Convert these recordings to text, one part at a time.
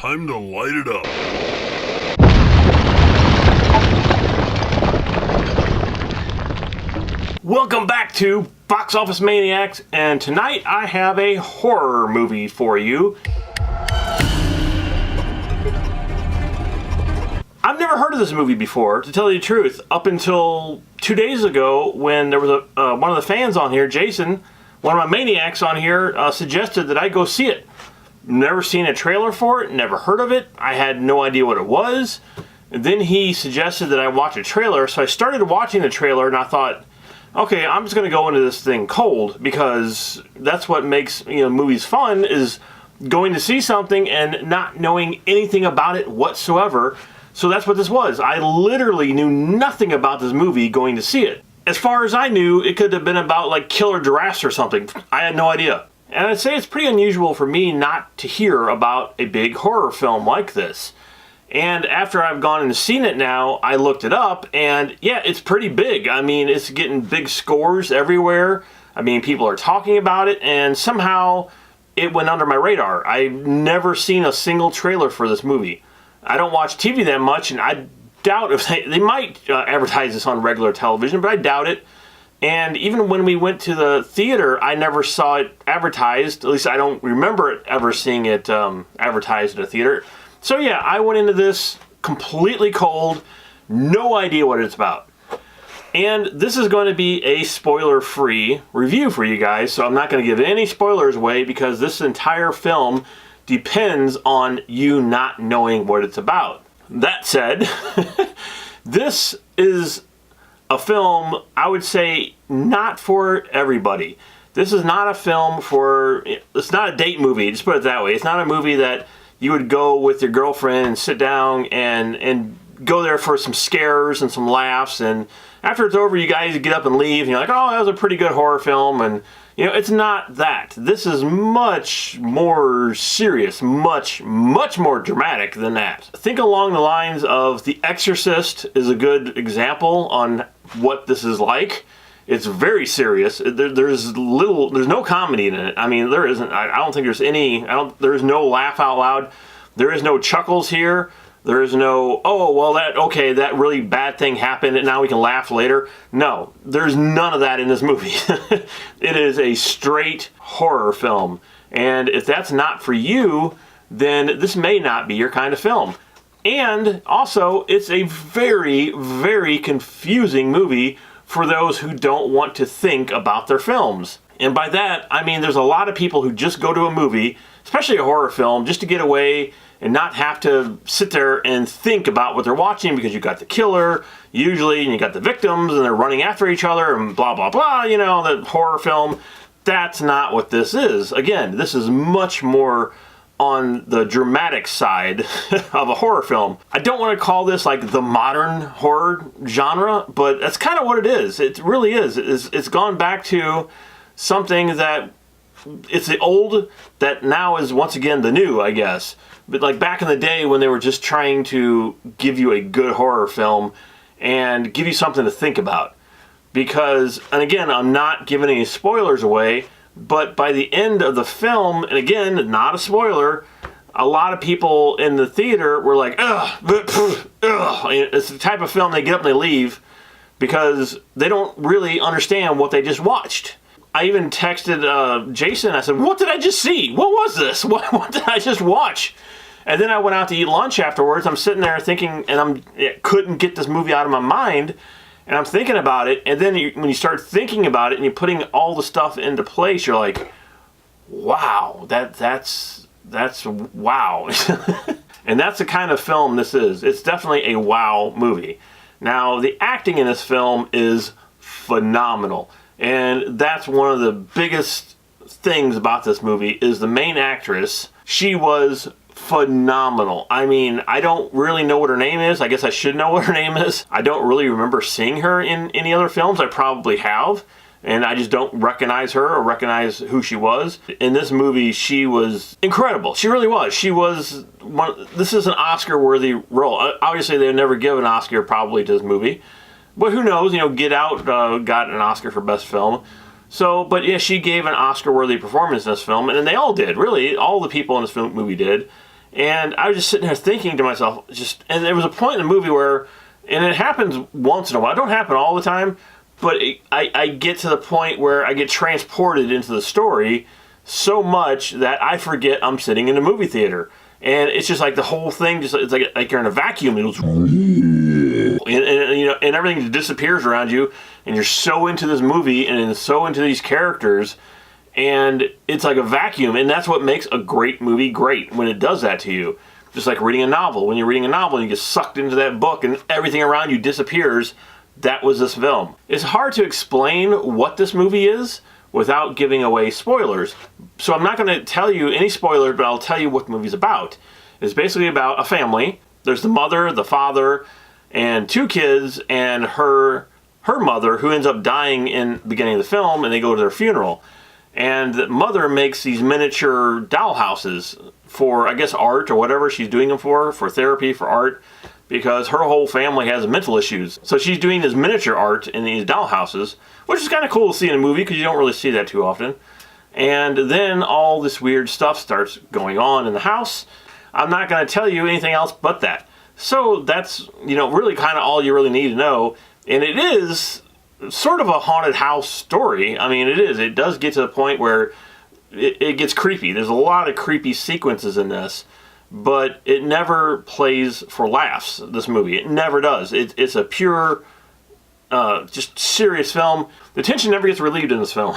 Time to light it up. Welcome back to Box Office Maniacs, and tonight I have a horror movie for you. I've never heard of this movie before, to tell you the truth, up until 2 days ago when there was one of the fans on here, Jason, one of my Maniacs on here, suggested that I go see it. Never seen a trailer for it, never heard of it, I had no idea what it was. And then he suggested that I watch a trailer, so I started watching the trailer and I thought, okay, I'm just going to go into this thing cold, because that's what makes movies fun, is going to see something and not knowing anything about it whatsoever. So that's what this was. I literally knew nothing about this movie going to see it. As far as I knew, it could have been about like Killer Jurassic or something. I had no idea. And I'd say it's pretty unusual for me not to hear about a big horror film like this. And after I've gone and seen it now, I looked it up, and yeah, it's pretty big. I mean, it's getting big scores everywhere. I mean, people are talking about it, and somehow it went under my radar. I've never seen a single trailer for this movie. I don't watch TV that much, and I doubt if they might advertise this on regular television, but I doubt it. And even when we went to the theater, I never saw it advertised. At least I don't remember it ever seeing it advertised at a theater. So yeah, I went into this completely cold, no idea what it's about. And this is going to be a spoiler-free review for you guys, so I'm not going to give any spoilers away, because this entire film depends on you not knowing what it's about. That said, this is a film, I would say, not for everybody. This is not a film for, it's not a date movie, just put it that way. It's not a movie that you would go with your girlfriend and sit down and go there for some scares and some laughs, and after it's over you guys get up and leave and you're like, oh, that was a pretty good horror film. And it's not that. This is much more serious, much more dramatic than that. Think along the lines of The Exorcist is a good example on what this is like. It's very serious. There's no comedy in it. I mean, there isn't. I don't think there's any. There's no laugh out loud. There is no chuckles here. There is no, oh, well, that really bad thing happened and now we can laugh later. No, there's none of that in this movie. It is a straight horror film. And if that's not for you, then this may not be your kind of film. And also, it's a very, very confusing movie for those who don't want to think about their films. And by that, I mean there's a lot of people who just go to a movie, especially a horror film, just to get away and not have to sit there and think about what they're watching, because you got the killer, usually, and you got the victims, and they're running after each other, and blah, blah, blah, the horror film. That's not what this is. Again, this is much more on the dramatic side of a horror film. I don't want to call this like the modern horror genre, but that's kind of what it is. It really is. It's gone back to something that, it's the old that now is once again the new, I guess. But like back in the day when they were just trying to give you a good horror film and give you something to think about. Because, and again, I'm not giving any spoilers away, but by the end of the film, and again, not a spoiler, a lot of people in the theater were like, ugh, ugh. It's the type of film they get up and they leave because they don't really understand what they just watched. I even texted Jason. I said, what did I just see? What was this? What did I just watch? And then I went out to eat lunch afterwards. I'm sitting there thinking, and couldn't get this movie out of my mind. And I'm thinking about it. And then when you start thinking about it and you're putting all the stuff into place, you're like, wow, that's wow. And that's the kind of film this is. It's definitely a wow movie. Now, the acting in this film is phenomenal. And that's one of the biggest things about this movie is the main actress. She was phenomenal. I mean, I don't really know what her name is. I guess I should know what her name is. I don't really remember seeing her in any other films. I probably have, and I just don't recognize her or recognize who she was. In this movie, she was incredible. She really was. She was this is an Oscar-worthy role. Obviously, they would never give an Oscar probably to this movie. But who knows, Get Out got an Oscar for Best Film. So, but yeah, she gave an Oscar-worthy performance in this film, and they all did, really. All the people in this movie did. And I was just sitting there thinking to myself, and there was a point in the movie where, and it happens once in a while, it don't happen all the time, but I get to the point where I get transported into the story so much that I forget I'm sitting in a movie theater. And it's just like the whole thing, it's like you're in a vacuum. It goes, and everything just disappears around you, and you're so into this movie and so into these characters, and it's like a vacuum. And that's what makes a great movie great, when it does that to you. Just like reading a novel. When you're reading a novel and you get sucked into that book and everything around you disappears, that was this film. It's hard to explain what this movie is without giving away spoilers. So I'm not going to tell you any spoilers, but I'll tell you what the movie's about. It's basically about a family. There's the mother, the father, and 2 kids, and her mother, who ends up dying in the beginning of the film, and they go to their funeral. And the mother makes these miniature doll houses for, I guess, art or whatever she's doing them for therapy, for art, because her whole family has mental issues. So she's doing this miniature art in these doll houses, which is kind of cool to see in a movie because you don't really see that too often. And then all this weird stuff starts going on in the house. I'm not going to tell you anything else but that. So that's, really kind of all you really need to know. And it is sort of a haunted house story. I mean, it is. It does get to the point where it gets creepy. There's a lot of creepy sequences in this. But it never plays for laughs, this movie. It never does. It's a pure, just serious film. The tension never gets relieved in this film.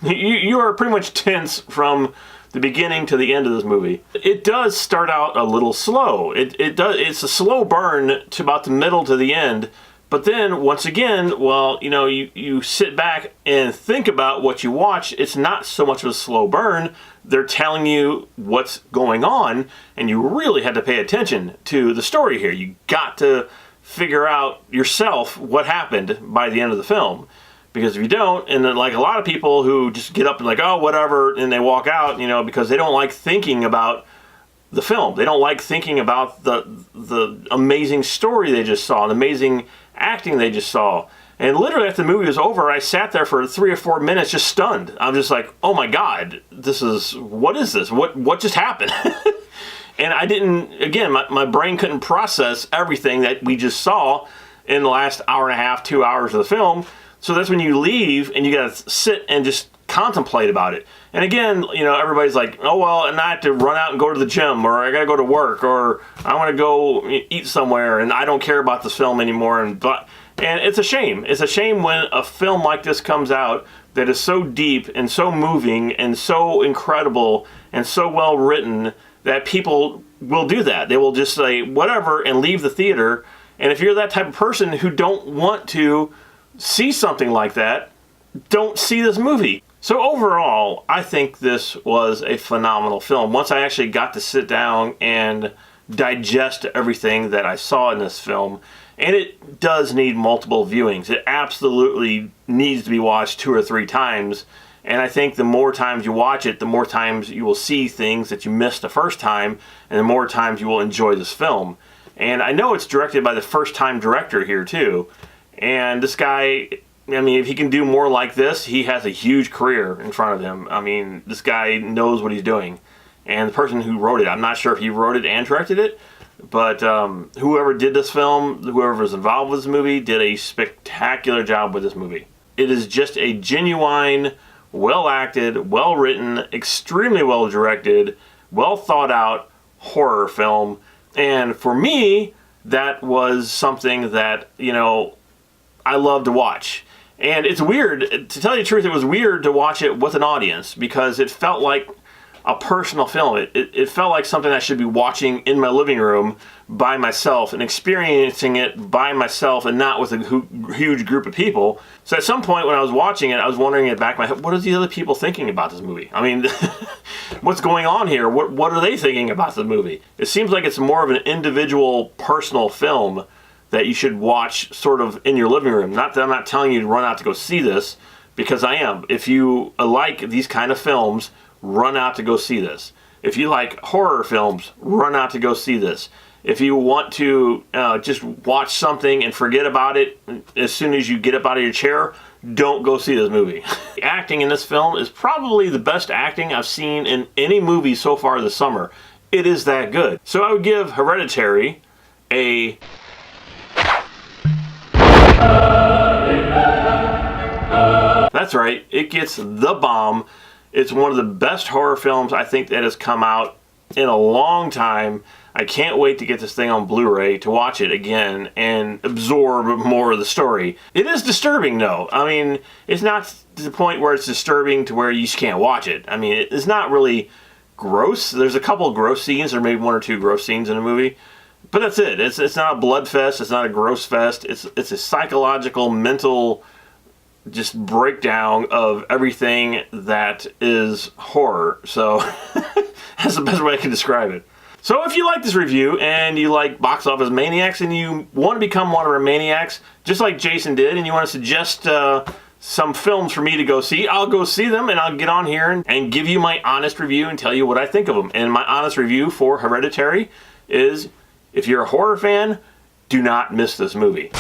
You are pretty much tense from the beginning to the end of this movie. It does start out a little slow. It's a slow burn to about the middle to the end. But then, once again, well, you sit back and think about what you watch. It's not so much of a slow burn. They're telling you what's going on, and you really had to pay attention to the story here. You got to figure out yourself what happened by the end of the film. Because if you don't, and then like a lot of people who just get up and like, oh, whatever, and they walk out, because they don't like thinking about the film. They don't like thinking about the amazing story they just saw, the amazing acting they just saw. And literally after the movie was over, I sat there for 3 or 4 minutes just stunned. I'm just like, oh my God, what is this? What just happened? And I didn't, again, my brain couldn't process everything that we just saw in the last hour and a half, 2 hours of the film. So that's when you leave and you gotta sit and just contemplate about it. And again, everybody's like, oh, well, and I have to run out and go to the gym, or I got to go to work, or I want to go eat somewhere, and I don't care about this film anymore. And it's a shame. It's a shame when a film like this comes out that is so deep and so moving and so incredible and so well written that people will do that. They will just say whatever and leave the theater. And if you're that type of person who don't want to see something like that, don't see this movie. So overall, I think this was a phenomenal film. Once I actually got to sit down and digest everything that I saw in this film, and it does need multiple viewings. It absolutely needs to be watched 2 or 3 times. And I think the more times you watch it, the more times you will see things that you missed the first time, and the more times you will enjoy this film. And I know it's directed by the first-time director here, too. And this guy, I mean, if he can do more like this, he has a huge career in front of him. I mean, this guy knows what he's doing. And the person who wrote it, I'm not sure if he wrote it and directed it, but whoever did this film, whoever was involved with this movie, did a spectacular job with this movie. It is just a genuine, well-acted, well-written, extremely well-directed, well-thought-out horror film. And for me, that was something that, I love to watch. And it's weird, to tell you the truth, it was weird to watch it with an audience because it felt like a personal film. It felt like something I should be watching in my living room by myself and experiencing it by myself and not with a huge group of people. So at some point when I was watching it, I was wondering in the back of my head, what are the other people thinking about this movie? I mean, what's going on here? What are they thinking about the movie? It seems like it's more of an individual, personal film that you should watch sort of in your living room. Not that I'm not telling you to run out to go see this, because I am. If you like these kind of films, run out to go see this. If you like horror films, run out to go see this. If you want to just watch something and forget about it as soon as you get up out of your chair, don't go see this movie. The acting in this film is probably the best acting I've seen in any movie so far this summer. It is that good. So I would give Hereditary a... That's right, it gets the bomb. It's one of the best horror films I think that has come out in a long time. I can't wait to get this thing on Blu-ray to watch it again and absorb more of the story. It is disturbing though. I mean, it's not to the point where it's disturbing to where you just can't watch it. I mean, it's not really gross. There's a couple of gross scenes, or maybe one or two gross scenes in the movie. But that's it. It's not a blood fest. It's not a gross fest. It's a psychological, mental just breakdown of everything that is horror. So that's the best way I can describe it. So if you like this review and you like Box Office Maniacs and you want to become one of our Maniacs, just like Jason did, and you want to suggest some films for me to go see, I'll go see them and I'll get on here and give you my honest review and tell you what I think of them. And my honest review for Hereditary is, if you're a horror fan, do not miss this movie.